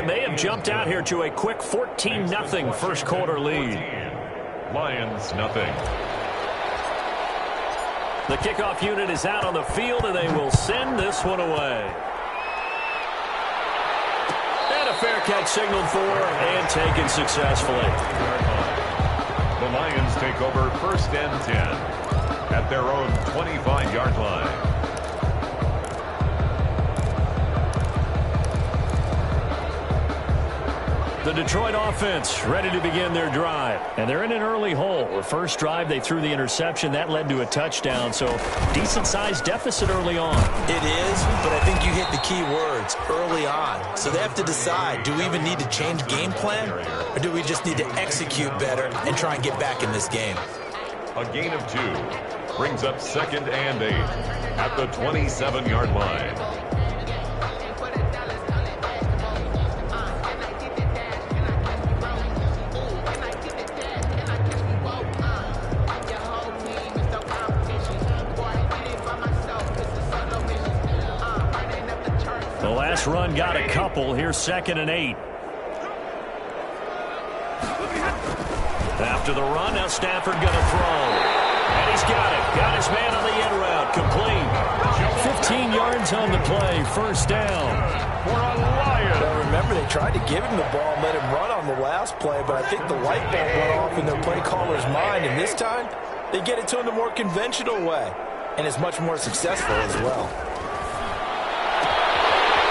and they have jumped out here to a quick 14-0 first quarter lead. Lions nothing. The kickoff unit is out on the field, and they will send this one away. And a fair catch signaled for and taken successfully. The Lions take over 1st and 10 at their own 25-yard line. The Detroit offense ready to begin their drive. And they're in an early hole. The first drive, they threw the interception. That led to a touchdown. So decent-sized deficit early on. It is, but I think you hit the key words, early on. So they have to decide, do we even need to change game plan? Or do we just need to execute better and try and get back in this game? A gain of 2 brings up 2nd and 8 at the 27-yard line. The last run got a couple. Here's 2nd and 8. After the run, now Stafford going to throw. And he's got it. Got his man on the in route. Complete. 15 yards on the play. First down. For a Lion. Well, remember, they tried to give him the ball and let him run on the last play, but I think the light bulb went off in their play caller's mind, and this time they get it to him the more conventional way, and it's much more successful as well.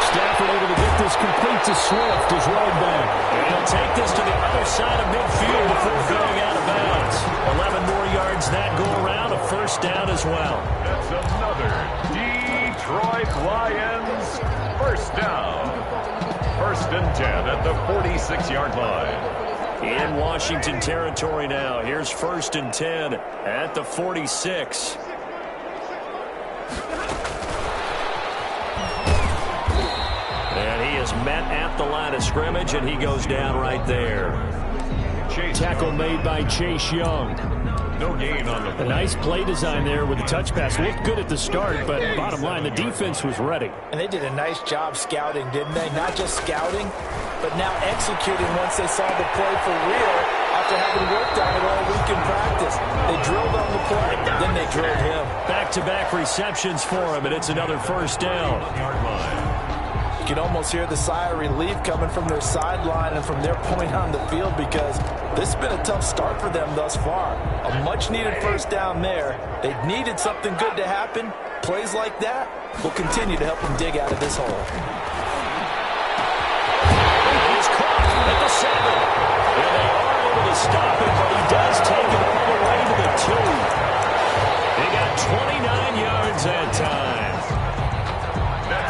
Stafford able to get this complete to Swift, his running back. And he'll take this to the other side of midfield before going out of bounds. 11 more yards that go around, a first down as well. That's another Detroit Lions first down. 1st and 10 at the 46-yard line. In Washington territory now. Here's 1st and 10 at the 46. And he is met at the line of scrimmage, and he goes down right there. Tackle made by Chase Young. No gain on the play. A nice play design there with the touch pass. Looked good at the start, but bottom line, the defense was ready. And they did a nice job scouting, didn't they? Not just scouting, but now executing once they saw the play for real after having worked on it all week in practice. They drilled on the play, then they drilled him. Back-to-back receptions for him, and it's another first down. You can almost hear the sigh of relief coming from their sideline and from their point on the field, because this has been a tough start for them thus far. A much-needed first down there. They needed something good to happen. Plays like that will continue to help them dig out of this hole. He's caught at the 7. And they are able to stop it, but he does take it all the way to the 2. They got 29 yards that time.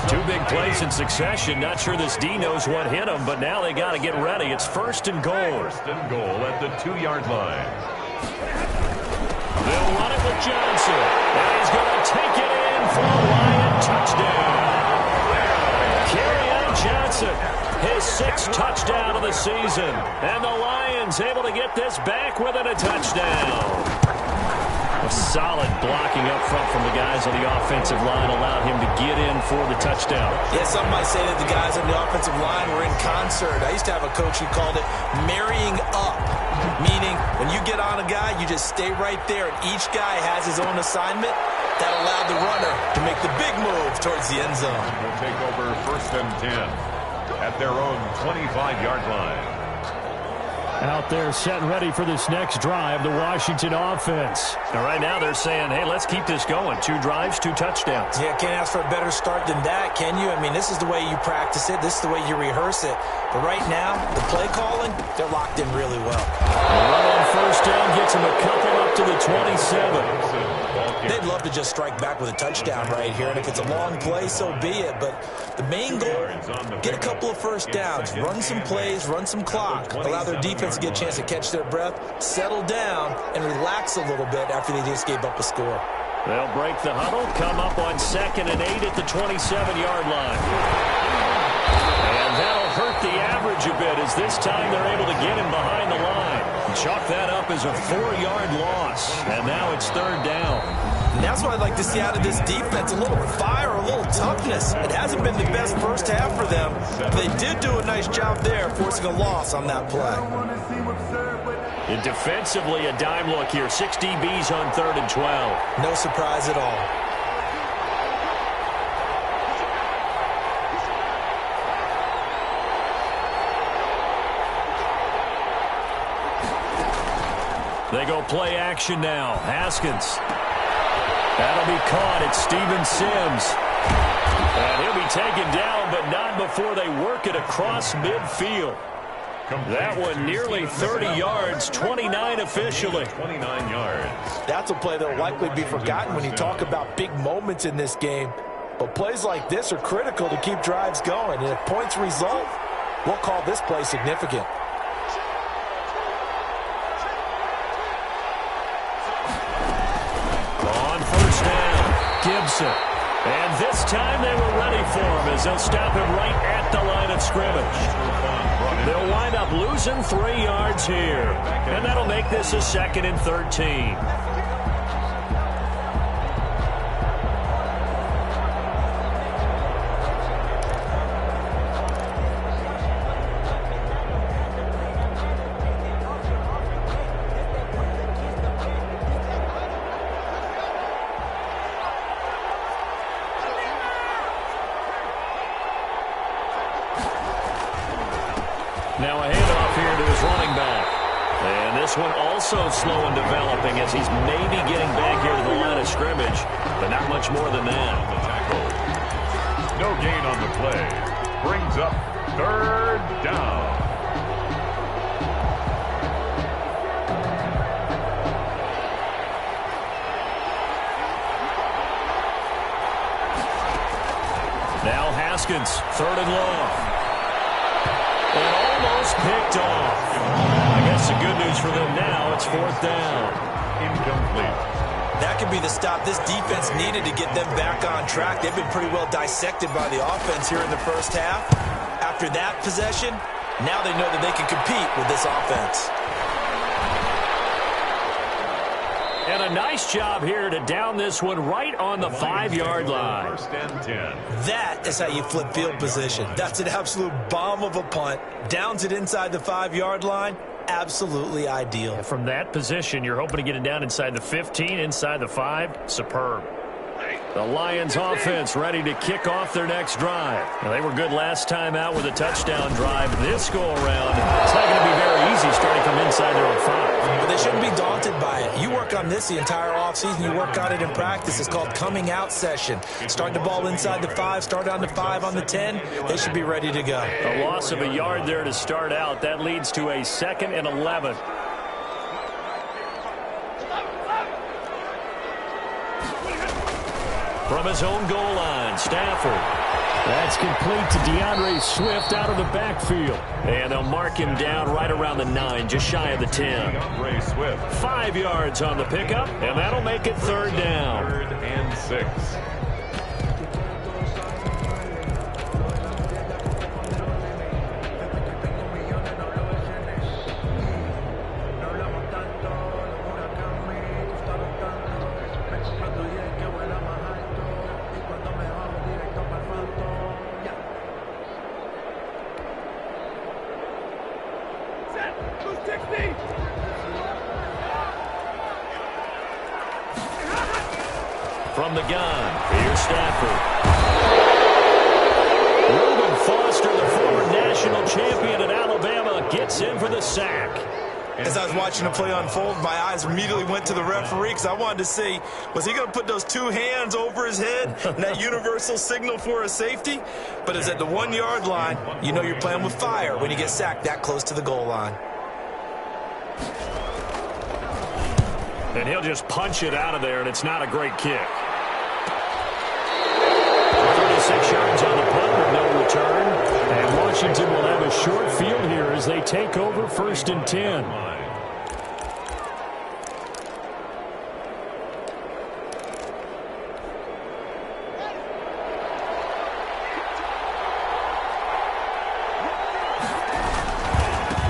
2 big plays in succession. Not sure this D knows what hit him, but now they got to get ready. It's 1st and goal. 1st and goal at the 2-yard line. They'll run it with Johnson. And he's going to take it in for a Lion touchdown. Kerryon Johnson, his 6th touchdown of the season. And the Lions able to get this back within a touchdown. A solid blocking up front from the guys on the offensive line allowed him to get in for the touchdown. Yeah, some might say that the guys on the offensive line were in concert. I used to have a coach who called it marrying up, meaning when you get on a guy, you just stay right there, and each guy has his own assignment. That allowed the runner to make the big move towards the end zone. Will take over 1st and 10 at their own 25-yard line. Out there setting ready for this next drive, the Washington offense. And right now they're saying, hey, let's keep this going. 2 drives, 2 touchdowns. Yeah, can't ask for a better start than that, can you? I mean, this is the way you practice it. This is the way you rehearse it. But right now, the play calling, they're locked in really well. The run on first down gets him a couple up to the 27. They'd love to just strike back with a touchdown right here, and if it's a long play, so be it. But the main goal, get a couple of first downs, run some plays, run some clock, allow their defense to get a chance to catch their breath, settle down, and relax a little bit after they just gave up a score. They'll break the huddle, come up on 2nd and 8 at the 27-yard line. And that'll hurt the average a bit, as this time they're able to get him behind the line. chalk that up as a 4-yard loss. And now it's third down. And that's what I'd like to see out of this defense, a little fire, a little toughness. It hasn't been the best first half for them. They did do a nice job there, forcing a loss on that play. And defensively, a dime look here. 6 DBs on 3rd and 12. No surprise at all. They go play action now. Haskins. That'll be caught. It's Steven Sims. And he'll be taken down, but not before they work it across midfield. That one nearly 30 yards, 29 officially. 29 yards. That's a play that will likely be forgotten when you talk about big moments in this game. But plays like this are critical to keep drives going. And if points result, we'll call this play significant. On first down, Gibson. And this time they were ready for him as they'll stop him right at the line of scrimmage. They'll wind up losing 3 yards here. And that'll make this a 2nd and 13. Now a handoff here to his running back. And this one also slow in developing as he's maybe getting back here to the line of scrimmage, but not much more than that. No gain on the play. Brings up 3rd down. Now Haskins, 3rd and long. And almost picked off. I guess the good news for them now, it's 4th down. Incomplete. That could be the stop this defense needed to get them back on track. They've been pretty well dissected by the offense here in the first half. After that possession, now they know that they can compete with this offense. And a nice job here to down this one right on the 5-yard line. 1st and 10. That is how you flip field position. That's an absolute bomb of a punt. Downs it inside the 5-yard line. Absolutely ideal. From that position, you're hoping to get it down inside the 15, inside the 5. Superb. The Lions offense ready to kick off their next drive. Now, they were good last time out with a touchdown drive. This go-around, it's not going to be very easy starting from inside their own 5. But they shouldn't be daunted by it. You work on this the entire offseason. You work on it in practice. It's called coming out session. Start the ball inside the 5, start on the 5, on the 10. They should be ready to go. A loss of a yard there to start out. That leads to a 2nd and 11. From his own goal line, Stafford. That's complete to DeAndre Swift out of the backfield. And they'll mark him down right around the 9, just shy of the 10. DeAndre Swift. 5 yards on the pickup, and that'll make it 3rd down. 3rd and 6. From the gun, here's Stafford. Reuben Foster, the former national champion at Alabama, gets in for the sack. As I was watching the play unfold, my eyes immediately went to the referee because I wanted to see, was he going to put those 2 hands over his head and that universal signal for a safety? But it's at the 1-yard line. You know you're playing with fire when you get sacked that close to the goal line. And he'll just punch it out of there, and it's not a great kick. 36 yards on the punt with no return. And Washington will have a short field here as they take over 1st and 10.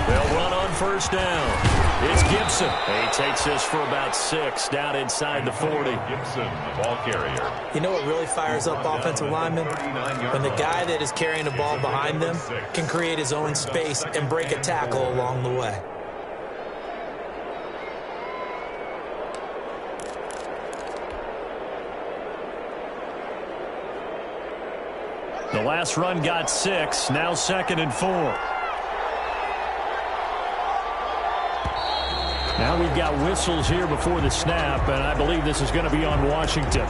They'll run on 1st down. It's Gibson. He takes this for about 6 down inside the 40. Gibson, the ball carrier. You know what really fires up offensive linemen? When the guy that is carrying the ball behind them can create his own space and break a tackle along the way. The last run got 6. Now 2nd and 4. Now we've got whistles here before the snap, and I believe this is going to be on Washington.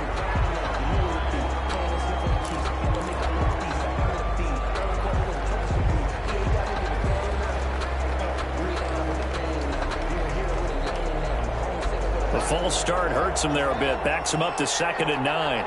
The false start hurts him there a bit. Backs him up to 2nd and 9.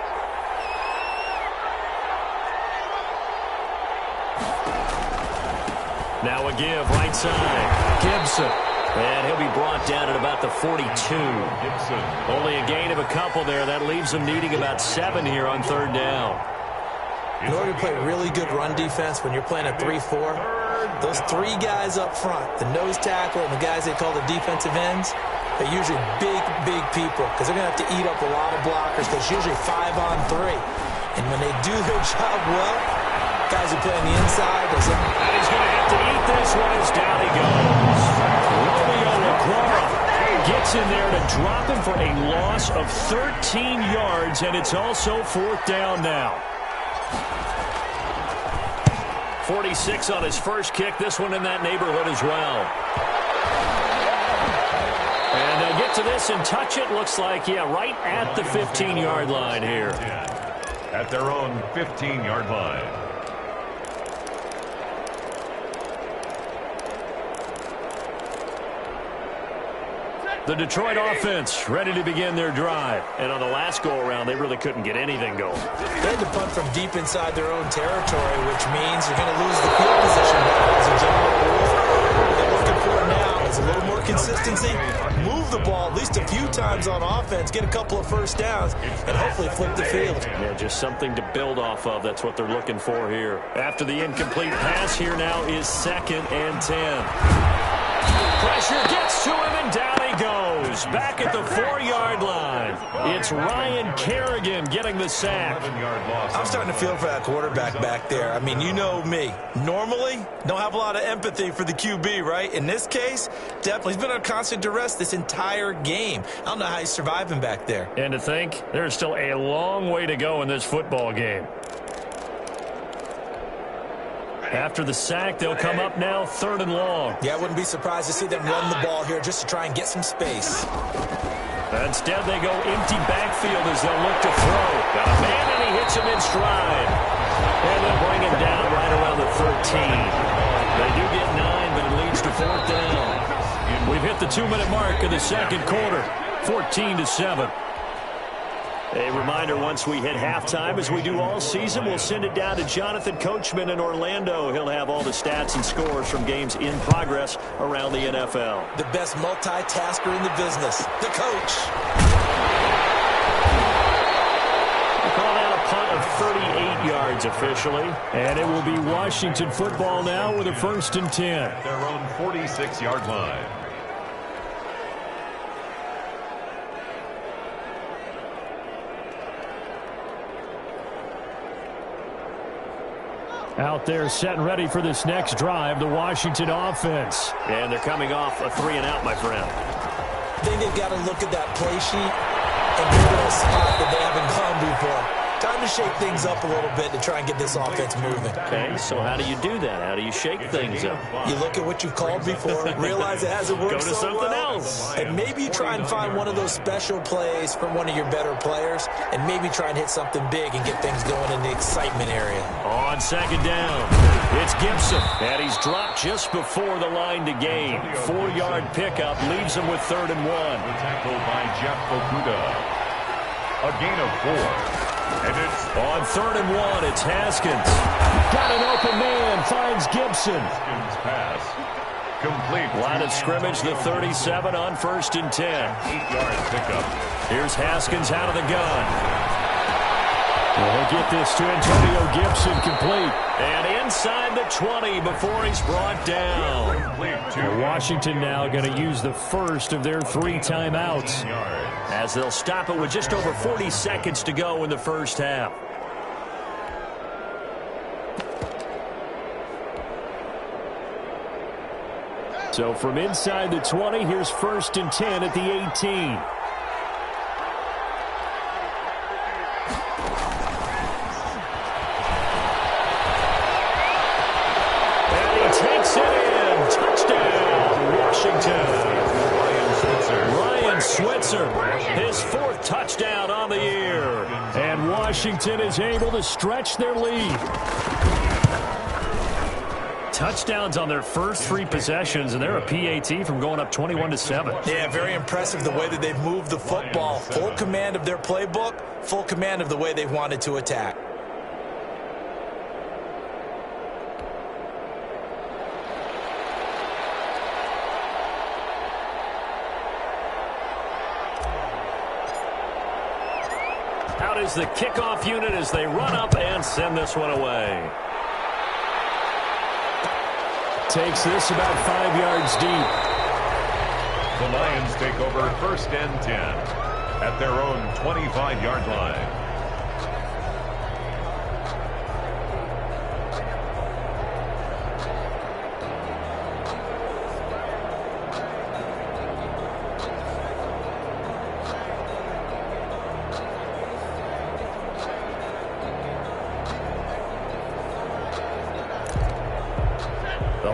Now a give right side. Gibson. And he'll be brought down at about the 42. Gibson. Only a gain of a couple there. That leaves him needing about 7 here on 3rd down. In order to play really good run defense when you're playing a 3-4, those 3 guys up front, the nose tackle and the guys they call the defensive ends, they're usually big people because they're going to have to eat up a lot of blockers because it's usually 5 on 3. And when they do their job well, guys who play on the inside, and he's going to have to eat this one as down he goes. Gets in there to drop him for a loss of 13 yards, and it's also 4th down now. 46 on his first kick. This one in that neighborhood as well. And they'll get to this and touch it. Looks like, yeah, right at the 15-yard line here. At their own 15-yard line. The Detroit offense ready to begin their drive. And on the last go-around, they really couldn't get anything going. They had to punt from deep inside their own territory, which means you're going to lose the field position battle as a general rule. What they're looking for now is a little more consistency, move the ball at least a few times on offense, get a couple of first downs, and hopefully flip the field. Yeah, just something to build off of. That's what they're looking for here. After the incomplete pass, here now is 2nd and 10. Pressure gets to him, and down he goes. Back at the 4-yard line. It's Ryan Kerrigan getting the sack. I'm starting to feel for that quarterback back there. I mean, you know me. Normally, don't have a lot of empathy for the QB, right? In this case, definitely. He's been under constant duress this entire game. I don't know how he's surviving back there. And to think, there's still a long way to go in this football game. After the sack, they'll come up now 3rd and long. Yeah, I wouldn't be surprised to see them run the ball here just to try and get some space. Instead, they go empty backfield as they'll look to throw. Got a man, and he hits him in stride. And they'll bring him down right around the 13. They do get 9, but it leads to 4th down. We've hit the 2-minute mark of the 2nd quarter, 14-7. A reminder, once we hit halftime, as we do all season, we'll send it down to Jonathan Coachman in Orlando. He'll have all the stats and scores from games in progress around the NFL. The best multitasker in the business, the coach. We call that a punt of 38 yards officially. And it will be Washington football now with a 1st and 10. Their own 46-yard line. Out there set and ready for this next drive, the Washington offense. And they're coming off a 3-and-out, my friend. I think they've got to look at that play sheet and go to a spot that they haven't gone before. Time to shake things up a little bit to try and get this offense moving. Okay, so how do you do that? How do you shake things up? You look at what you've called before, realize it hasn't worked Go to so something well, else. and maybe you try and find one of those special plays from one of your better players, and maybe try and hit something big and get things going in the excitement area. On 2nd down, it's Gibson, and he's dropped just before the line to gain. 4-yard pickup leaves him with 3rd and 1. Tackled by Jeff Okuda. A gain of 4. And it's on 3rd and 1, it's Haskins. Got an open man, finds Gibson. Haskins pass. Complete. Line of scrimmage, the 37 on 1st and 10. 8-yard pickup. Here's Haskins out of the gun. He'll get this to Antonio Gibson complete. And inside the 20 before he's brought down. Washington now going to use the first of their 3 timeouts, as they'll stop it with just over 40 seconds to go in the first half. So from inside the 20, here's 1st and 10 at the 18. Takes it in. Touchdown, Washington. Ryan Switzer, his 4th touchdown on the year. And Washington is able to stretch their lead. Touchdowns on their first 3 possessions, and they're a PAT from going up 21-7. Yeah, very impressive the way that they've moved the football. Full command of their playbook, full command of the way they wanted to attack. Out is the kickoff unit as they run up and send this one away. Takes this about 5 yards deep. The Lions take over 1st and 10 at their own 25-yard line.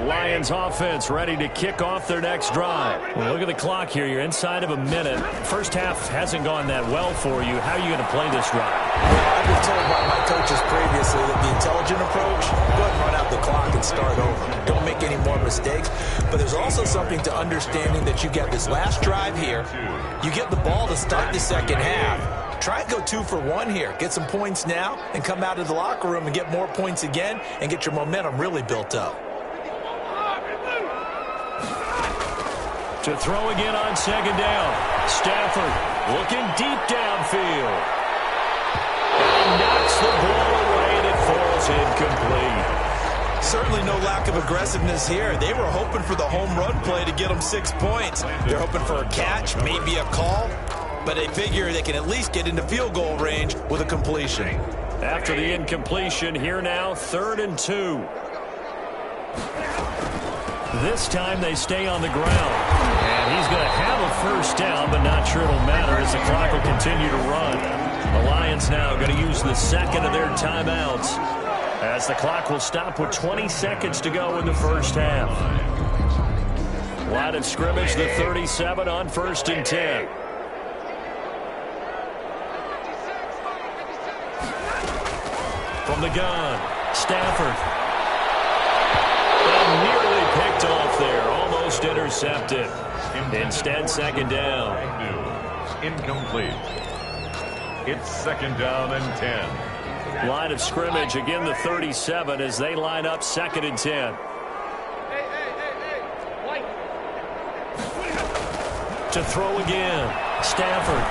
Lions offense ready to kick off their next drive. Well, look at the clock here. You're inside of a minute. First half hasn't gone that well for you. How are you going to play this drive? Well, I've been told by my coaches previously that the intelligent approach, go ahead and run out the clock and start over. Don't make any more mistakes. But there's also something to understanding that you get this last drive here. You get the ball to start the second half. Try and go 2 for 1 here. Get some points now and come out of the locker room and get more points again and get your momentum really built up. To throw again on 2nd down. Stafford looking deep downfield. And knocks the ball away and it falls incomplete. Certainly no lack of aggressiveness here. They were hoping for the home run play to get them 6 points. They're hoping for a catch, maybe a call, but they figure they can at least get into field goal range with a completion. After the incompletion, here now, 3rd and 2. This time they stay on the ground. And he's going to have a 1st down, but not sure it'll matter as the clock will continue to run. The Lions now going to use the 2nd of their timeouts, as the clock will stop with 20 seconds to go in the first half. Line of scrimmage, the 37 on 1st and 10. From the gun, Stafford. And nearly picked off there, almost intercepted. Instead, 2nd down. Incomplete. It's 2nd down and 10. Line of scrimmage, again the 37 as they line up 2nd and 10. To throw again, Stafford.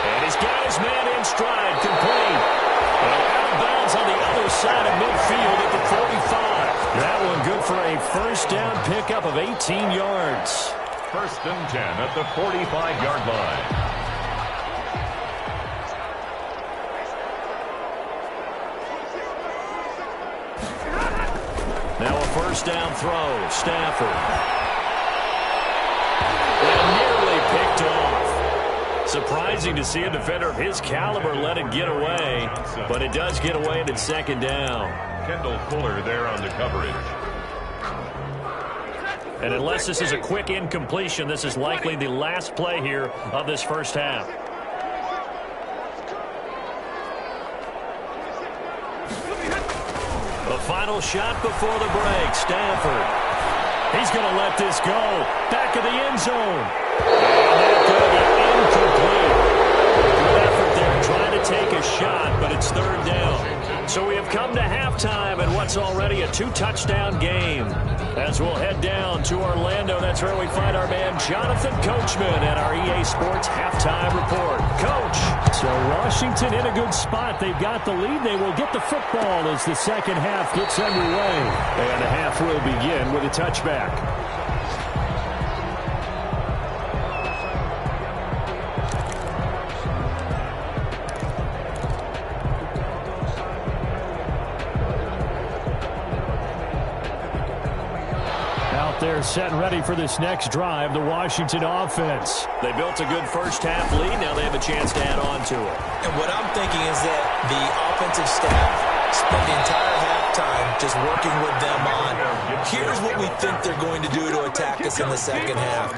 And he's got his man in stride, complete. And out of bounds on the other side of midfield at the 45. That one good for a 1st down pickup of 18 yards. 1st and 10 at the 45-yard line. Now a 1st down throw, Stafford. And nearly picked off. Surprising to see a defender of his caliber let it get away, but it does get away and it's 2nd down. Kendall Fuller there on the coverage. And unless this is a quick incompletion, this is likely the last play here of this first half. The final shot before the break, Stafford. He's going to let this go. Back of the end zone. And that could be incomplete. Good effort there trying to take a shot, but it's 3rd down. So we have come to halftime in what's already a 2-touchdown game. As we'll head down to Orlando, that's where we find our man Jonathan Coachman at our EA Sports Halftime Report. Coach. So Washington in a good spot. They've got the lead. They will get the football as the second half gets underway. And the half will begin with a touchback. They're set and ready for this next drive, the Washington offense. They built a good first half lead. Now they have a chance to add on to it. And what I'm thinking is that the offensive staff spent the entire halftime just working with them on, here's what we think they're going to do to attack us in the second half.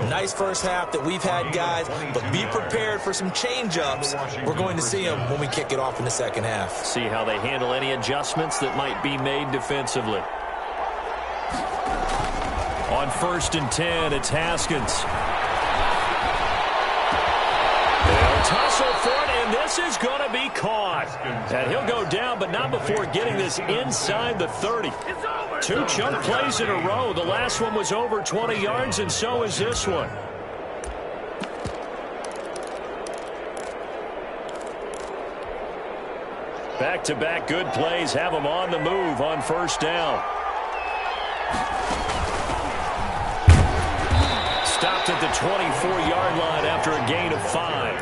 Nice first half that we've had, guys, but be prepared for some change-ups. We're going to see them when we kick it off in the second half. See how they handle any adjustments that might be made defensively. On 1st and 10, it's Haskins. They'll tussle for it, and this is going to be caught. And he'll go down, but not before getting this inside the 30. 2 chunk plays in a row. The last one was over 20 yards, and so is this one. Back-to-back good plays have them on the move on 1st down. Stopped at the 24-yard line after a gain of 5.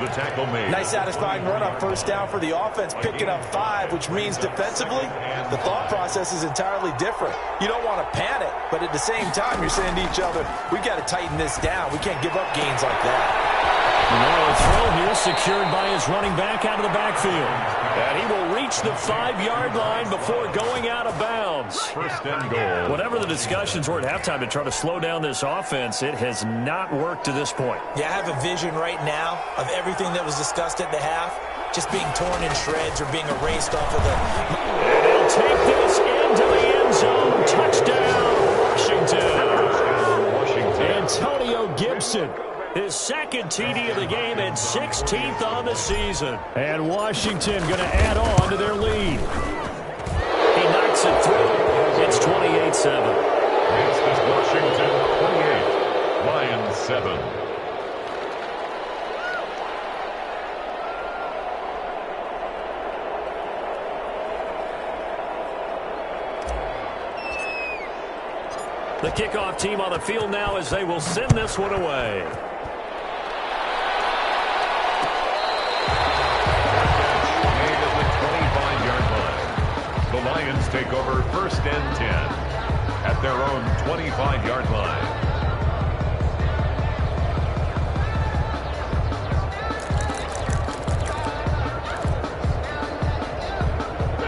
The tackle made. Nice satisfying run on 1st down for the offense, picking up 5, which means defensively, the thought process is entirely different. You don't want to panic, but at the same time, you're saying to each other, we've got to tighten this down. We can't give up gains like that. Now a throw here secured by his running back out of the backfield. And he will reach the 5-yard line before going out of bounds. 1st and goal. Whatever the discussions were at halftime to try to slow down this offense, it has not worked to this point. Yeah, I have a vision right now of everything that was discussed at the half just being torn in shreds or being erased off of the... And they'll take this into the end zone. Touchdown, Washington. Antonio Gibson. His 2nd TD of the game and 16th on the season. And Washington going to add on to their lead. He knocks it through. It's 28-7. Next is Washington 28, Lions 7. The kickoff team on the field now as they will send this one away. The Lions take over 1st and 10 at their own 25-yard line.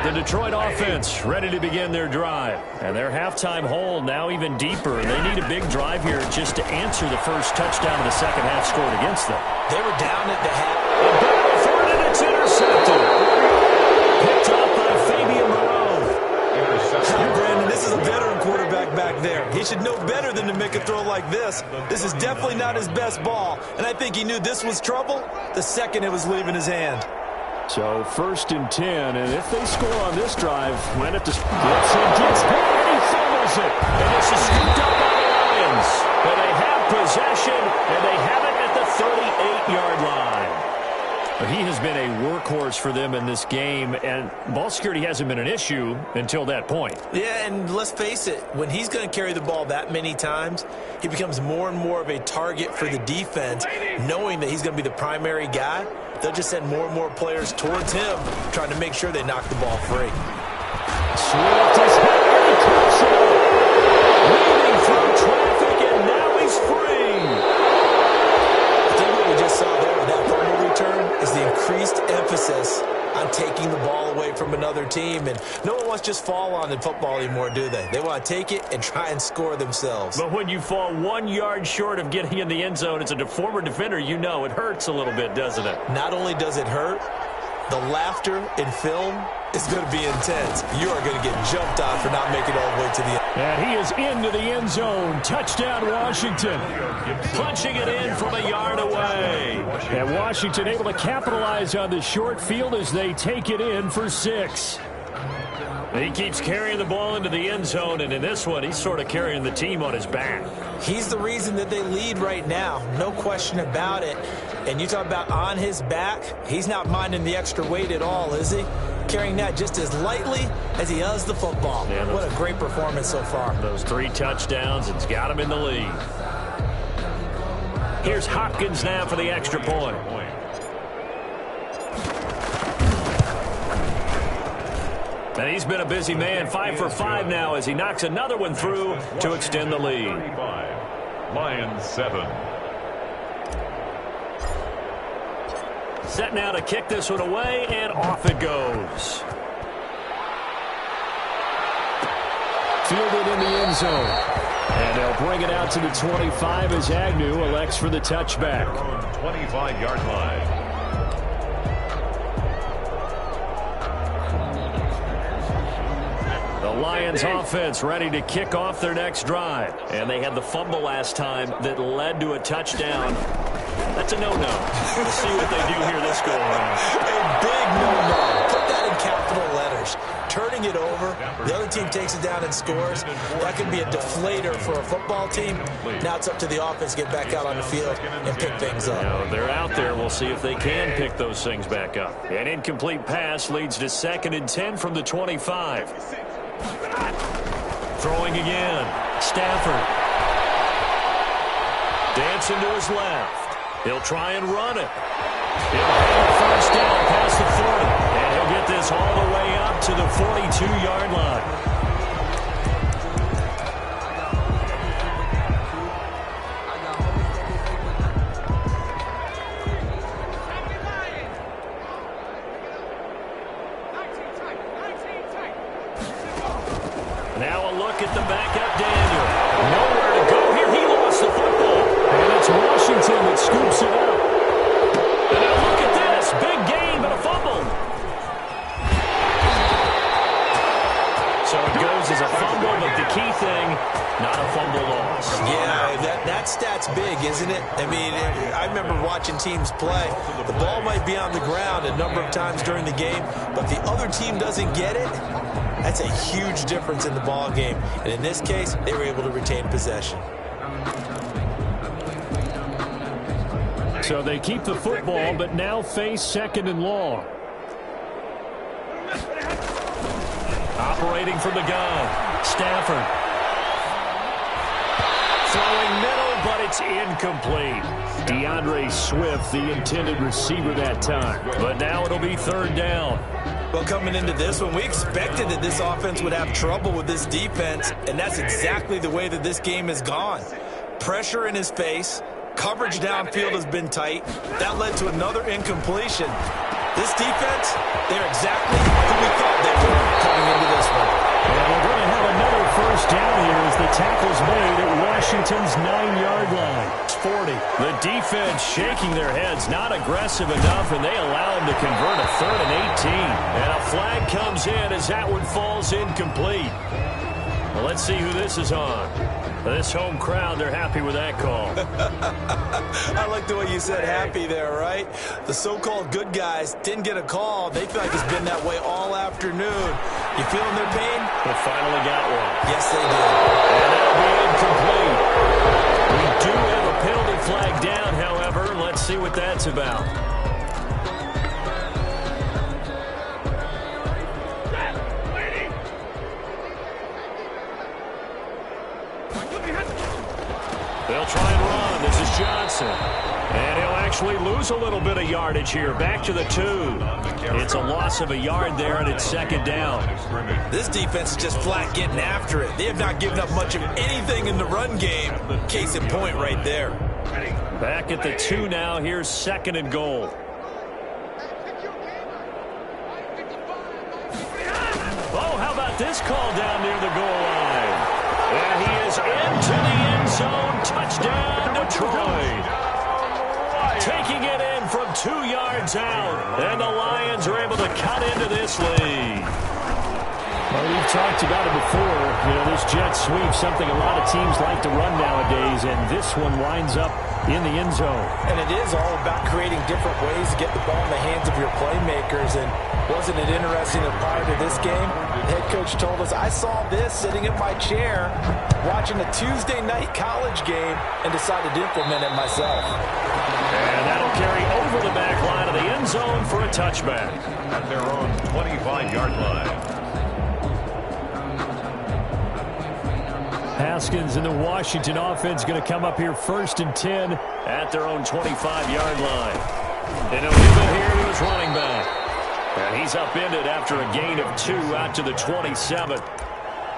The Detroit offense ready to begin their drive. And their halftime hole now even deeper. They need a big drive here just to answer the first touchdown of the second half scored against them. They were down at the half. A battle for it, and it's intercepted. Picked up by Fabian Moreau. Brandon, this is a veteran quarterback back there. He should know better than to make a throw like this. This is definitely not his best ball, and I think he knew this was trouble the second it was leaving his hand. So 1st and 10, and if they score on this drive, might have to... Gibson gets hit, and he fumbles it. And this is scooped up by the Lions. But they have possession, and they have it at the 38-yard line. He has been a workhorse for them in this game, and ball security hasn't been an issue until that point. Yeah, and let's face it, when he's going to carry the ball that many times, he becomes more and more of a target for the defense, knowing that he's going to be the primary guy. They'll just send more and more players towards him, trying to make sure they knock the ball free. Swift is hit, and he cuts it. Weaving through traffic, and now he's free. I think what we just saw there with that fumble return is the increased emphasis on taking the ball away from another team. And no one wants to just fall on in football anymore, do they? They want to take it and try and score themselves. But when you fall 1 yard short of getting in the end zone as a former defender, you know it hurts a little bit, doesn't it? Not only does it hurt, the laughter in film is going to be intense. You are going to get jumped on for not making it all the way to to the end. And he is into the end zone. Touchdown, Washington. Punching it in from a yard away. And Washington able to capitalize on the short field as they take it in for 6. He keeps carrying the ball into the end zone, and in this one, he's sort of carrying the team on his back. He's the reason that they lead right now. No question about it. And you talk about on his back, he's not minding the extra weight at all, is he? Carrying that just as lightly as he does the football. Yeah, what a great performance so far. Those 3 touchdowns, it's got him in the lead. Here's Hopkins now for the extra point. And he's been a busy man, 5 for 5 now as he knocks another one through to extend the lead. Lions 7. Set now to kick this one away, and off it goes. Fielded in the end zone. And they'll bring it out to the 25 as Agnew elects for the touchback. 25-yard line. The Lions offense ready to kick off their next drive. And they had the fumble last time that led to a touchdown. That's a no-no. We'll see what they do here this go-around. A big no-no. Put that in capital letters. Turning it over, the other team takes it down and scores. That could be a deflator for a football team. Now it's up to the offense to get back out on the field and pick things up. They're out there. We'll see if they can pick those things back up. An incomplete pass leads to 2nd and 10 from the 25. Throwing again. Stafford. Dancing to his left. He'll try and run it. He'll have first down past the 40. And he'll get this all the way up to the 42-yard line. Now a look at the backup, Daniel. Nowhere to go here. He lost the football. And it's Washington that scoops it up. And now look at this. Big gain, but a fumble. So it goes as a fumble, but the key thing, not a fumble loss. Yeah, that stat's big, isn't it? I mean, I remember watching teams play. The ball might be on the ground a number of times during the game, but the other team doesn't get it. That's a huge difference in the ball game. And in this case, they were able to retain possession. So they keep the football, but now face 2nd and long. Operating from the gun, Stafford. Throwing middle, but it's incomplete. DeAndre Swift, the intended receiver that time. But now it'll be 3rd down. Well, coming into this one, we expected that this offense would have trouble with this defense, and that's exactly the way that this game has gone. Pressure in his face. Coverage downfield has been tight. That led to another incompletion. This defense, they're exactly who we thought they were coming into this one. And we're going to have another first down here as the tackle's made at Washington's 9-yard line. It's 40. The defense shaking their heads, not aggressive enough, and they allow them to convert a 3rd and 18. And a flag comes in as that one falls incomplete. Well, let's see who this is on. This home crowd, they're happy with that call. I like the way you said happy there, right? The so-called good guys didn't get a call. They feel like it's been that way all afternoon. You feeling their pain? They finally got one. Yes, they did. And that'll be incomplete. We do have a penalty flag down, however. Let's see what that's about. They'll try and run. This is Johnson. And he'll actually lose a little bit of yardage here. Back to the 2. It's a loss of a yard there, and it's 2nd down. This defense is just flat getting after it. They have not given up much of anything in the run game. Case in point right there. Back at the 2 now. Here's 2nd and goal. Oh, how about this call down near the goal line? And he is into the end zone. Touchdown, Detroit. Taking it in from 2 yards out. And the Lions are able to cut into this lead. Well, we've talked about it before. You know, this jet sweep, something a lot of teams like to run nowadays, and this one winds up in the end zone. And it is all about creating different ways to get the ball in the hands of your playmakers. And wasn't it interesting that prior to this game, the head coach told us, I saw this sitting in my chair watching a Tuesday night college game and decided to implement it myself. And that'll carry over the back line of the end zone for a touchback. At their own 25-yard line. Haskins and the Washington offense going to come up here 1st and 10 at their own 25-yard line. And he'll give it here to his running back. And he's upended after a gain of 2 out to the 27.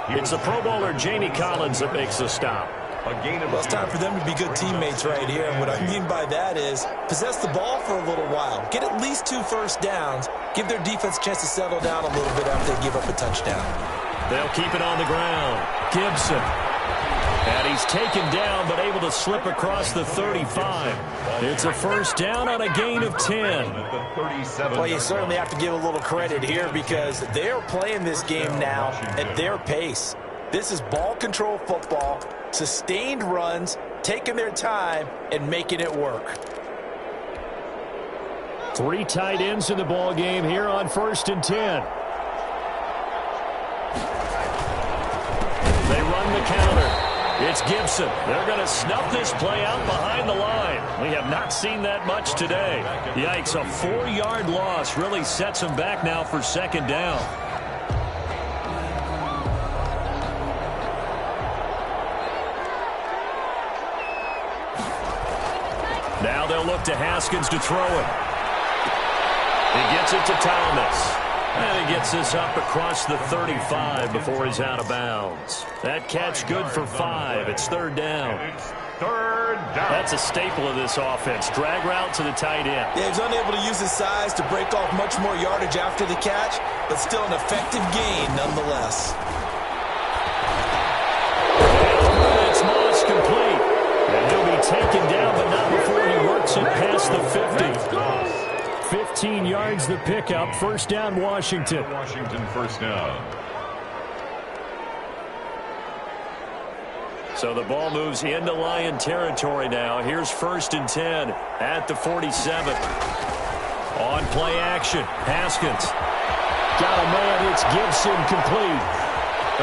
It's the Pro Bowler Jamie Collins that makes the stop. Well, it's time for them to be good teammates right here. And what I mean by that is possess the ball for a little while. Get at least 2 first downs. Give their defense a chance to settle down a little bit after they give up a touchdown. They'll keep it on the ground. Gibson. And he's taken down but able to slip across the 35. It's a first down on a gain of 10. Well, you certainly have to give a little credit here because they're playing this game now at their pace. This is ball control football, sustained runs, taking their time, and making it work. 3 tight ends in the ball game here on 1st and 10. They run the counter. It's Gibson. They're going to snuff this play out behind the line. We have not seen that much today. Yikes, a 4-yard loss really sets them back now for 2nd down. Now they'll look to Haskins to throw it. He gets it to Thomas. And he gets this up across the 35 before he's out of bounds. That catch good for 5. It's 3rd down. It's 3rd down. That's a staple of this offense. Drag route to the tight end. Yeah, he's unable to use his size to break off much more yardage after the catch, but still an effective gain nonetheless. It's Moss complete. And he'll be taken down, but not before he works it past the 50. 15 yards the pickup. 1st down, Washington. Washington 1st down. So the ball moves into Lion territory now. Here's 1st and 10 at the 47. On play action, Haskins. Got a man, it's Gibson complete.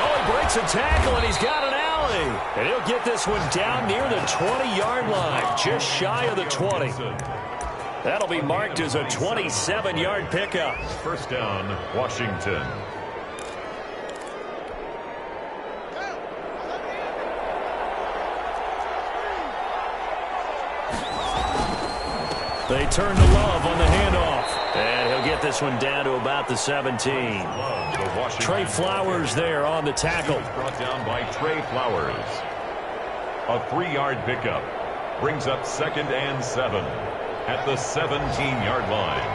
Oh, he breaks a tackle, and he's got an alley. And he'll get this one down near the 20-yard line, just shy of the 20. That'll be marked as a 27-yard pickup. 1st down, Washington. They turn to Love on the handoff. And he'll get this one down to about the 17. Trey Flowers there on the tackle. Brought down by Trey Flowers. A 3-yard pickup. Brings up 2nd and 7. At the 17-yard line.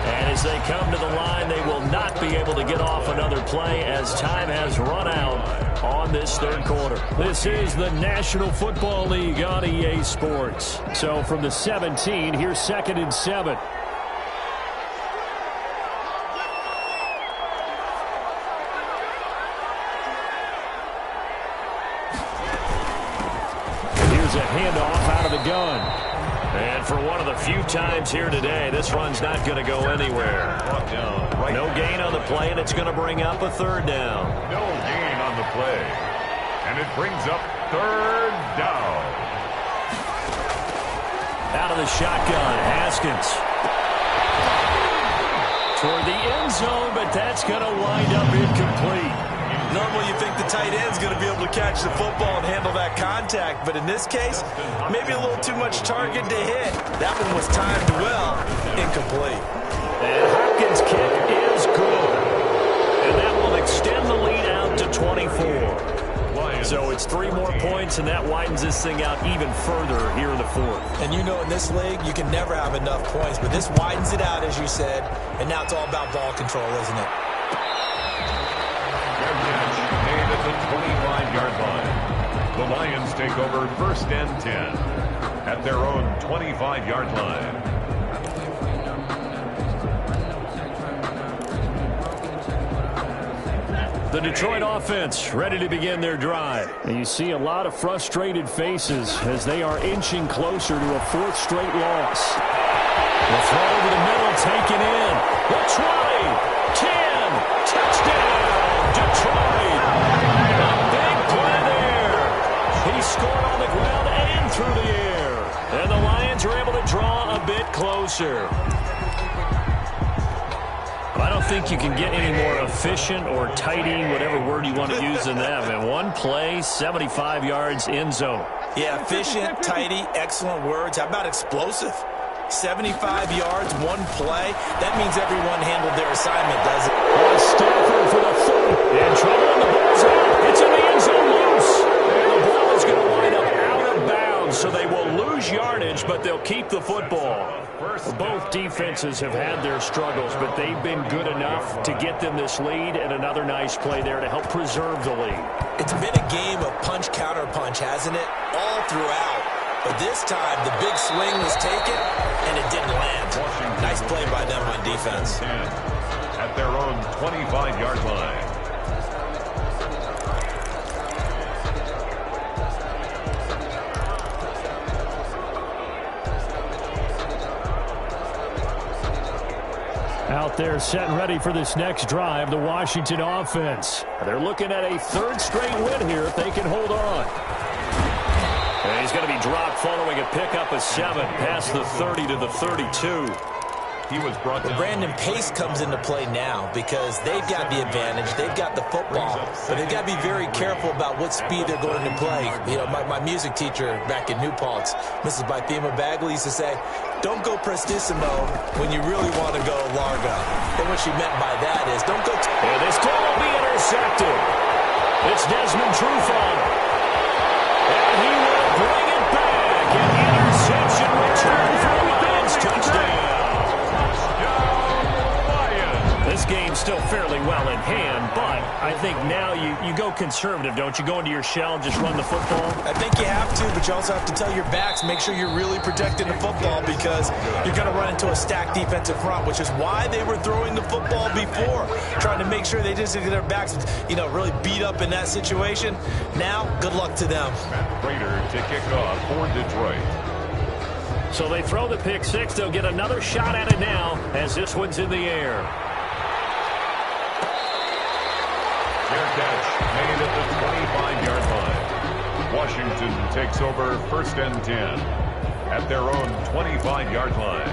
And as they come to the line, they will not be able to get off another play as time has run out on this 3rd quarter. This is the National Football League on EA Sports. So from the 17, here's 2nd and 7. A handoff out of the gun. And for one of the few times here today, this run's not going to go anywhere. No gain on the play, and it's going to bring up a 3rd down. No gain on the play. And it brings up 3rd down. Out of the shotgun, Haskins. Toward the end zone, but that's going to wind up incomplete. Normally you think the tight end's going to be able to catch the football and handle that contact, but in this case, maybe a little too much target to hit. That one was timed well, incomplete. And Hopkins' kick is good. And that will extend the lead out to 24. So it's 3 more points, and that widens this thing out even further here in the 4th. And you know in this league, you can never have enough points, but this widens it out, as you said, and now it's all about ball control, isn't it? Made at the 25-yard line. The Lions take over 1st and 10 at their own 25-yard line. The Detroit offense ready to begin their drive. And you see a lot of frustrated faces as they are inching closer to a fourth straight loss. The throw over the middle, taken in. The 20, 10, touchdown, Detroit. A big play there. He scored on the ground and through the air. And the Lions are able to draw a bit closer. I don't think you can get any more efficient or tidy, whatever word you want to use in that. And one play, 75 yards, end zone. Yeah, efficient, tidy, excellent words. How about explosive? 75 yards, one play. That means everyone handled their assignment, doesn't it? On Stafford for the third. In trouble, and the ball's out. It's in the end zone loose. And the ball is going to wind up out of bounds, so they will lose yardage, but they'll keep the football. Both defenses have had their struggles, but they've been good enough to get them this lead, and another nice play there to help preserve the lead. It's been a game of punch-counter-punch, hasn't it? All throughout. But this time, the big swing was taken, and it didn't land. Nice play by them on defense. At their own 25-yard line. Out there set and ready for this next drive, the Washington offense. They're looking at a third straight win here if they can hold on. And he's going to be dropped following a pickup of 7 past the 30 to the 32. He was brought down. Brandon, pace comes into play now because they've got the advantage. They've got the football. But they've got to be very careful about what speed they're going to play. You know, my music teacher back in New Paltz, Mrs. Bythema Bagley, used to say, don't go prestissimo when you really want to go largo. And what she meant by that is don't go... And this ball will be intercepted. It's Desmond Trufant. And he will bring it back. An interception return for the Lions. Touchdown. This game's still fairly well in hand, but I think now you go conservative, don't you? Go into your shell and just run the football? I think you have to, but you also have to tell your backs, make sure you're really protecting the football because you're going to run into a stacked defensive front, which is why they were throwing the football before, trying to make sure they just get their backs, really beat up in that situation. Now, good luck to them. Prater to kick off for Detroit. So they throw the pick six. They'll get another shot at it now as this one's in the air. Fair catch made at the 25-yard line. Washington takes over 1st and 10 at their own 25-yard line.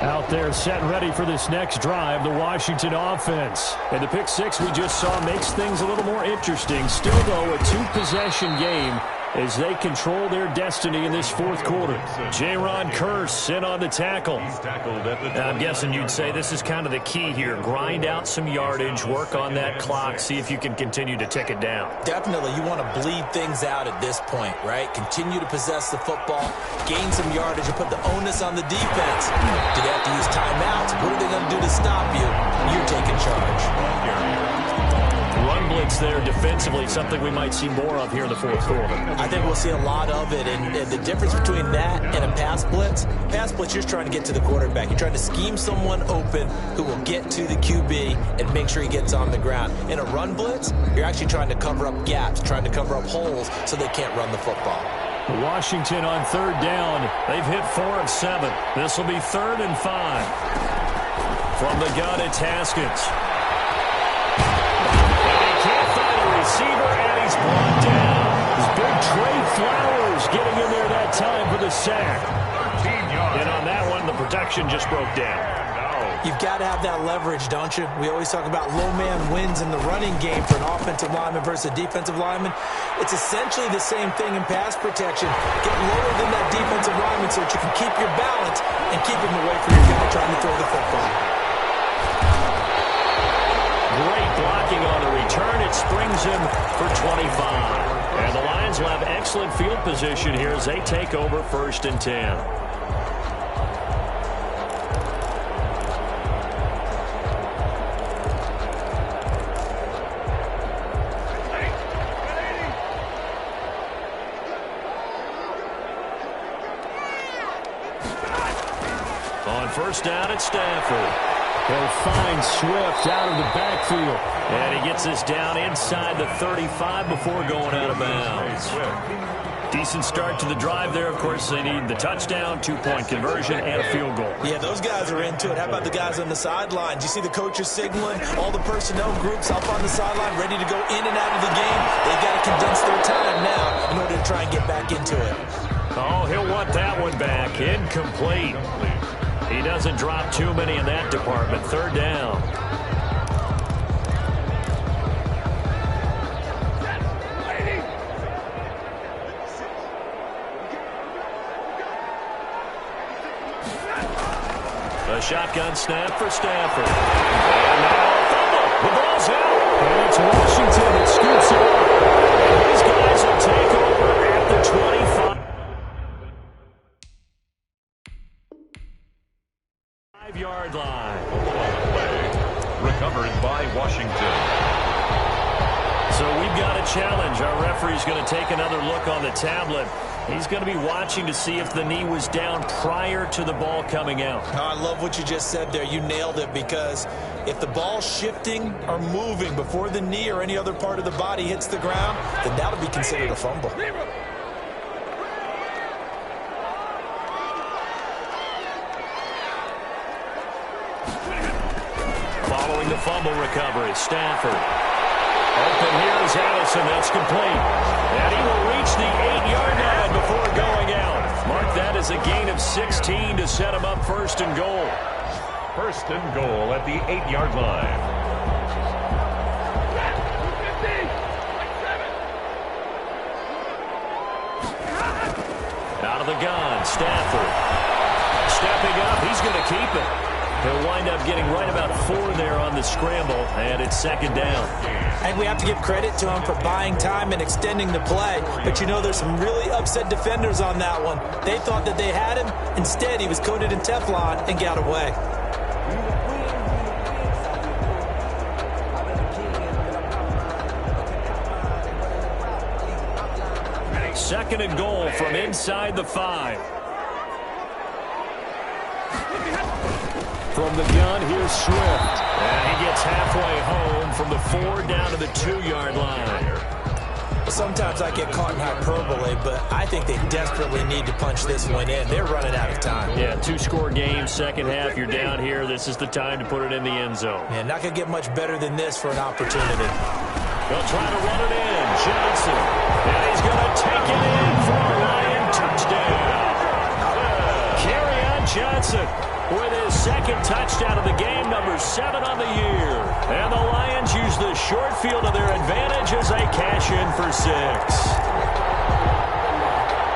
Out there set and ready for this next drive, the Washington offense. And the pick six we just saw makes things a little more interesting. Still, though, a two-possession game as they control their destiny in this fourth quarter. Jaron Kearse in on the tackle. I'm guessing you'd say this is kind of the key here. Grind out some yardage, work on that clock, see if you can continue to tick it down. Definitely. You want to bleed things out at this point, right? Continue to possess the football, gain some yardage, and put the onus on the defense. Do they have to use timeouts? What are they going to do to stop you? You're taking charge. Run blitz there defensively, something we might see more of here in the fourth quarter. I think we'll see a lot of it, and the difference between that and a pass blitz, you're trying to get to the quarterback. You're trying to scheme someone open who will get to the QB and make sure he gets on the ground. In a run blitz, you're actually trying to cover up gaps, trying to cover up holes so they can't run the football. Washington on third down. They've hit 4 of 7. This will be 3rd and 5. From the gun, it's Haskins. Receiver, and he's brought down. His big Trey Flowers getting in there that time for the sack. And on that one, the protection just broke down. You've got to have that leverage, don't you? We always talk about low man wins in the running game for an offensive lineman versus a defensive lineman. It's essentially the same thing in pass protection. Get lower than that defensive lineman so that you can keep your balance and keep him away from your guy trying to throw the football. Great blocking on the return. It springs him for 25. And the Lions will have excellent field position here as they take over 1st and 10. On 1st down, it's Stafford. He'll find Swift out of the backfield. And he gets us down inside the 35 before going out of bounds. Decent start to the drive there. Of course, they need the touchdown, 2-point conversion, and a field goal. Yeah, those guys are into it. How about the guys on the sidelines? You see the coaches signaling, all the personnel groups up on the sideline, ready to go in and out of the game. They've got to condense their time now in order to try and get back into it. Oh, he'll want that one back. Incomplete. He doesn't drop too many in that department. Third down. A shotgun snap for Stafford. And now a fumble. The ball's out. And it's Washington that scoops it up. These guys will take over at the 25. 5-yard line. Recovered by Washington. So we've got a challenge. Our referee's going to take another look on the tablet. He's going to be watching to see if the knee was down prior to the ball coming out. Oh, I love what you just said there. You nailed it, because if the ball's shifting or moving before the knee or any other part of the body hits the ground, then that'll be considered a fumble. Following the fumble recovery, Stafford. Open here is Allison. That's complete. And he will reach the 8-yard line before going out. Mark that as a gain of 16 to set him up first and goal. First and goal at the 8-yard line. Out of the gun, Stafford. Stepping up, he's going to keep it. He'll wind up getting right about 4 there on the scramble, and it's second down. And we have to give credit to him for buying time and extending the play. But you know, there's some really upset defenders on that one. They thought that they had him. Instead, he was coated in Teflon and got away. Second and goal from inside the 5. From the gun, here's Swift. And he gets halfway home from the 4 down to the 2-yard line. Sometimes I get caught in hyperbole, but I think they desperately need to punch this one in. They're running out of time. Yeah, 2-score game, second half. You're down here. This is the time to put it in the end zone. Yeah, not going to get much better than this for an opportunity. They'll try to run it in. Johnson. And he's going to take it in for a Lion touchdown. Kerryon Johnson with his second touchdown of the game, number 7 on the year. And the Lions use the short field to their advantage as they cash in for 6.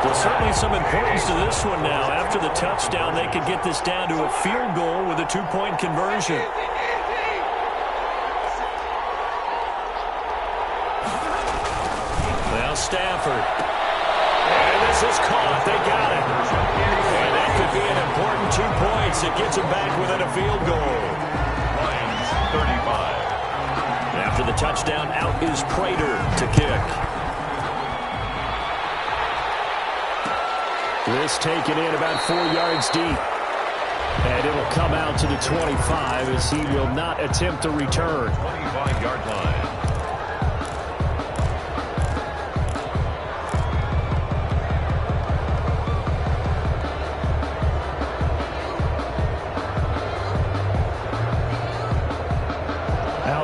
Well, certainly some importance to this one now. After the touchdown, they could get this down to a field goal with a 2-point conversion. Now Stafford. And this is caught. They got it. And that could be an important 2 points. It gets them back within a field goal. Lions 35. After the touchdown, out is Prater to kick. This taken in about 4 yards deep. And it'll come out to the 25 as he will not attempt to return. 25-yard line.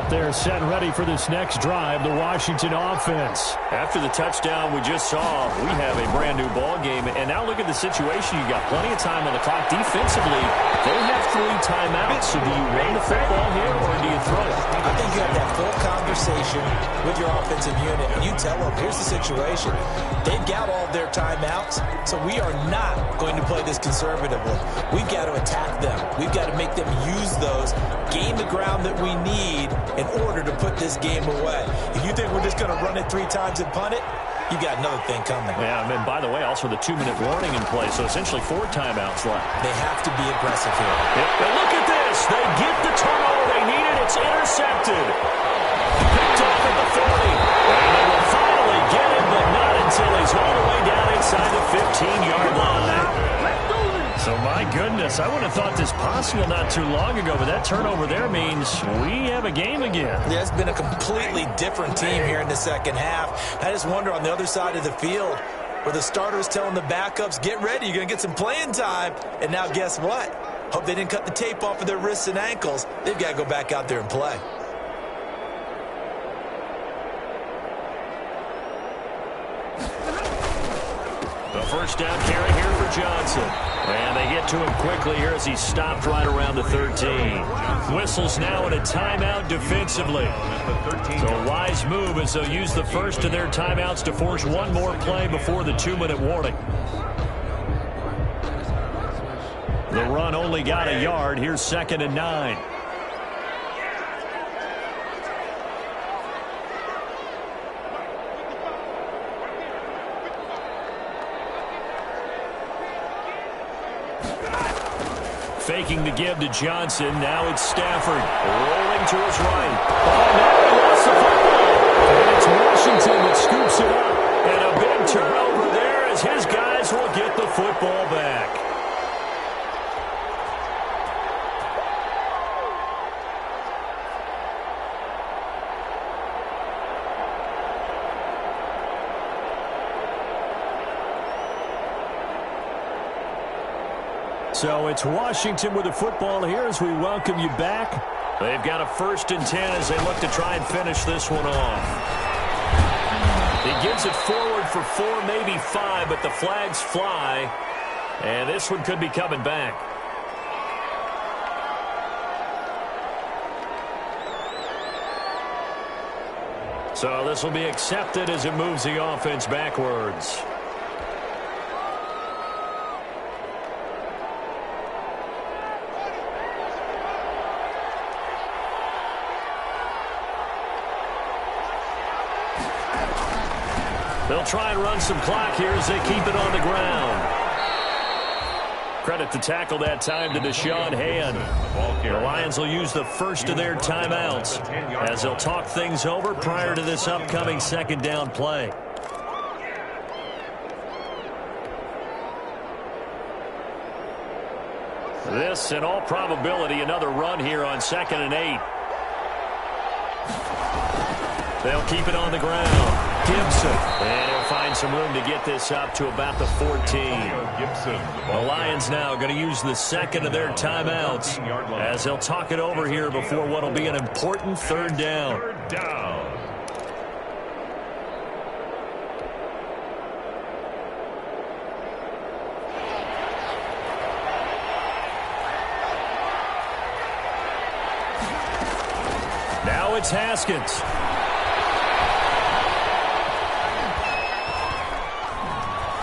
They're set and ready for this next drive, the Washington offense. After the touchdown we just saw, we have a brand-new ball game. And now look at the situation. You've got plenty of time on the clock. Defensively, they have 3 timeouts. So do you run the football here or do you throw it? I think you have that full conversation with your offensive unit, and you tell them, here's the situation. They've got all their timeouts, so we are not going to play this conservatively. We've got to attack them. We've got to make them use those, gain the ground that we need in order to put this game away. If you think we're just going to run it 3 times and punt it, you got another thing coming. Yeah, and by the way, also the 2-minute warning in place, so essentially 4 timeouts left. They have to be aggressive here. And look at this. They get the turnover they needed. It's intercepted. Picked off at the 40. And they will finally get him, but not until he's all the way down inside the 15-yard line. So, my goodness, Dennis, I wouldn't have thought this possible not too long ago, but that turnover there means we have a game again. Yeah, it's been a completely different team here in the second half. I just wonder on the other side of the field where the starters telling the backups, get ready, you're going to get some playing time. And now guess what? Hope they didn't cut the tape off of their wrists and ankles. They've got to go back out there and play. The first down carry here for Johnson. And they get to him quickly here as he stopped right around the 13. Whistles now in a timeout defensively. So a wise move as they'll use the first of their timeouts to force one more play before the 2-minute warning. The run only got a yard. Here's 2nd and 9. Faking the give to Johnson. Now it's Stafford rolling to his right. Oh, now he lost the football. And it's Washington that scoops it up. And a big turnover there as his guys will get the football back. So it's Washington with the football here as we welcome you back. They've got a 1st and 10 as they look to try and finish this one off. He gives it forward for 4, maybe 5, but the flags fly. And this one could be coming back. So this will be accepted as it moves the offense backwards. They'll try and run some clock here as they keep it on the ground. Credit to tackle that time to Deshaun Hand. The Lions will use the first of their timeouts as they'll talk things over prior to this upcoming 2nd down play. This, in all probability, another run here on 2nd and 8. They'll keep it on the ground. Gibson, and he'll find some room to get this up to about the 14. The Lions now going to use the 2nd of their timeouts as they'll talk it over here before what will be an important 3rd down. Now it's Haskins.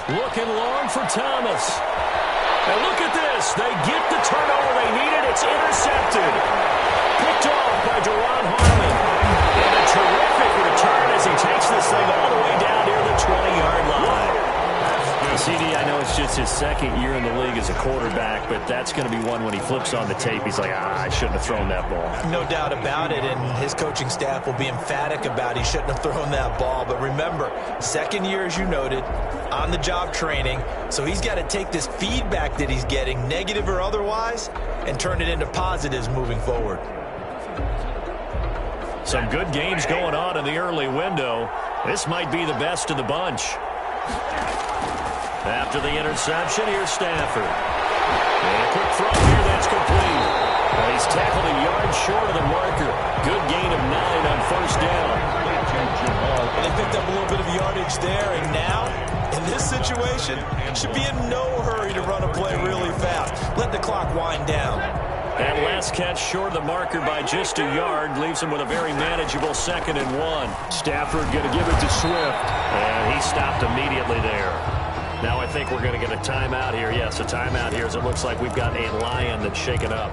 Looking long for Thomas. And look at this. They get the turnover they needed. It's intercepted. Picked off by Duron Harmon. And a terrific return as he takes this thing all the way down near the 20-yard line. CD, I know it's just his 2nd year in the league as a quarterback, but that's going to be one when he flips on the tape. He's like, I shouldn't have thrown that ball. No doubt about it, and his coaching staff will be emphatic about he shouldn't have thrown that ball. But remember, 2nd year, as you noted, on-the-job training, so he's got to take this feedback that he's getting, negative or otherwise, and turn it into positives moving forward. Some good games going on in the early window. This might be the best of the bunch. After the interception, here's Stafford. And a quick throw here, that's complete. Well, he's tackled a yard short of the marker. Good gain of 9 on 1st down. They picked up a little bit of yardage there, and now, in this situation, should be in no hurry to run a play really fast. Let the clock wind down. That last catch short of the marker by just a yard leaves him with a very manageable 2nd and 1. Stafford going to give it to Swift. And he stopped immediately there. Now I think we're going to get a timeout here. Yes, a timeout here as it looks like we've got a Lion that's shaken up.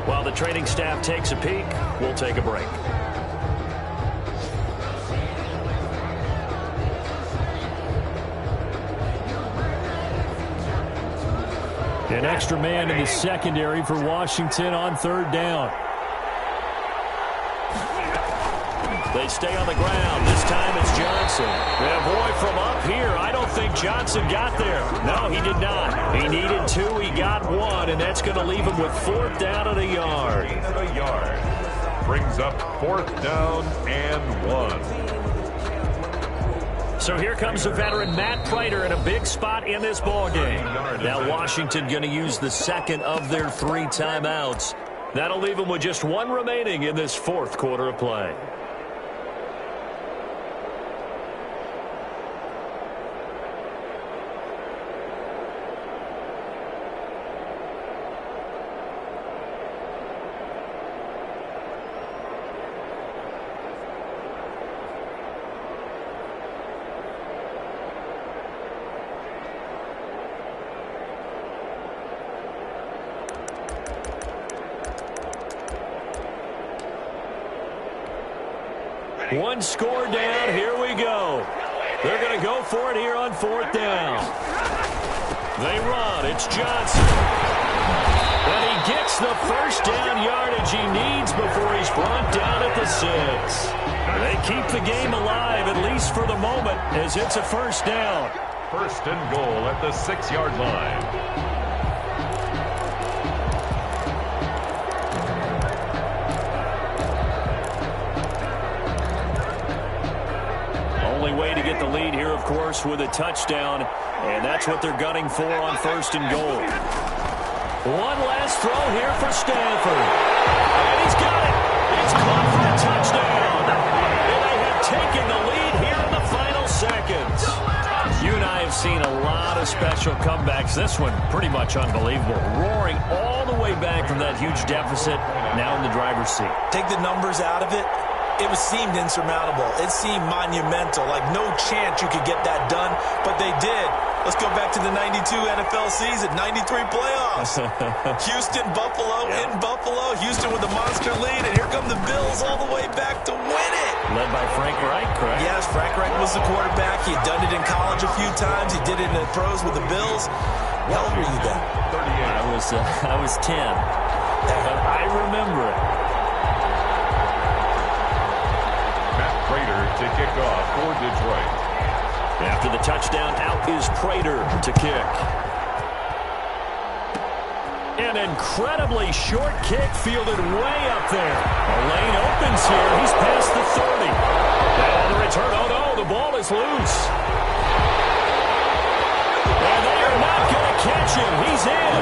While the training staff takes a peek, we'll take a break. An extra man in the secondary for Washington on 3rd down. They stay on the ground. This time it's Johnson. Yeah, boy, from up here, I don't think Johnson got there. No, he did not. He needed 2. He got 1, and that's going to leave him with 4th down and a yard. Brings up 4th down and 1. So here comes the veteran Matt Prater in a big spot in this ballgame. Now Washington going to use the second of their 3 timeouts. That'll leave them with just 1 remaining in this 4th quarter of play. One score down. Here we go. They're going to go for it here on 4th down. They run. It's Johnson. And he gets the first down yardage he needs before he's brought down at the 6. They keep the game alive, at least for the moment, as it's a first down. 1st and goal at the 6-yard line. Way to get the lead here, of course, with a touchdown, and that's what they're gunning for on 1st and goal. One last throw here for Stanford, and he's got it. It's caught for a touchdown, and they have taken the lead here in the final seconds. You and I have seen a lot of special comebacks. This one pretty much unbelievable, roaring all the way back from that huge deficit, now in the driver's seat. Take the numbers out of it. It seemed insurmountable. It seemed monumental, like no chance you could get that done, but they did. Let's go back to the 92 NFL season, 93 playoffs. Houston, Buffalo, in Buffalo. Houston with a monster lead, and here come the Bills all the way back to win it. Led by Frank Reich, correct? Yes, Frank Reich was the quarterback. He had done it in college a few times. He did it in the pros with the Bills. How old were you then? 38. I was 10, but I remember it. Prater to kick off for Detroit. After the touchdown, out is Prater to kick. An incredibly short kick fielded way up there. A lane opens here. He's past the 30. And on the return, oh no, the ball is loose. And they are not going to catch him. He's in.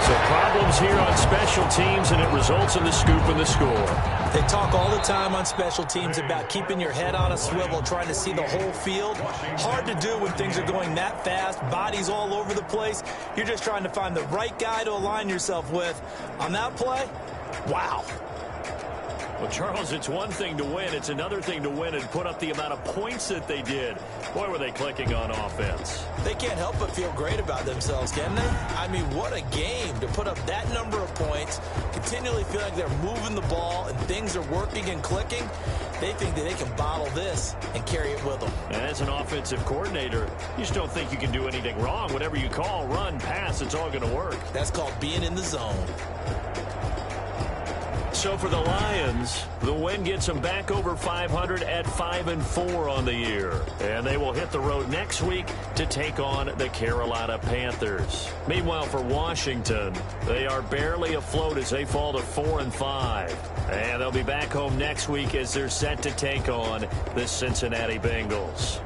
So problems here on special teams, and it results in the scoop and the score. They talk all the time on special teams about keeping your head on a swivel, trying to see the whole field. Hard to do when things are going that fast, bodies all over the place. You're just trying to find the right guy to align yourself with. On that play, wow. Well, Charles, it's one thing to win. It's another thing to win and put up the amount of points that they did. Boy, were they clicking on offense. They can't help but feel great about themselves, can they? I mean, what a game to put up that number of points, continually feel like they're moving the ball and things are working and clicking. They think that they can bottle this and carry it with them. And as an offensive coordinator, you just don't think you can do anything wrong. Whatever you call, run, pass, it's all going to work. That's called being in the zone. So for the Lions, the win gets them back over 500 at 5-4 on the year. And they will hit the road next week to take on the Carolina Panthers. Meanwhile, for Washington, they are barely afloat as they fall to 4-5. And they'll be back home next week as they're set to take on the Cincinnati Bengals.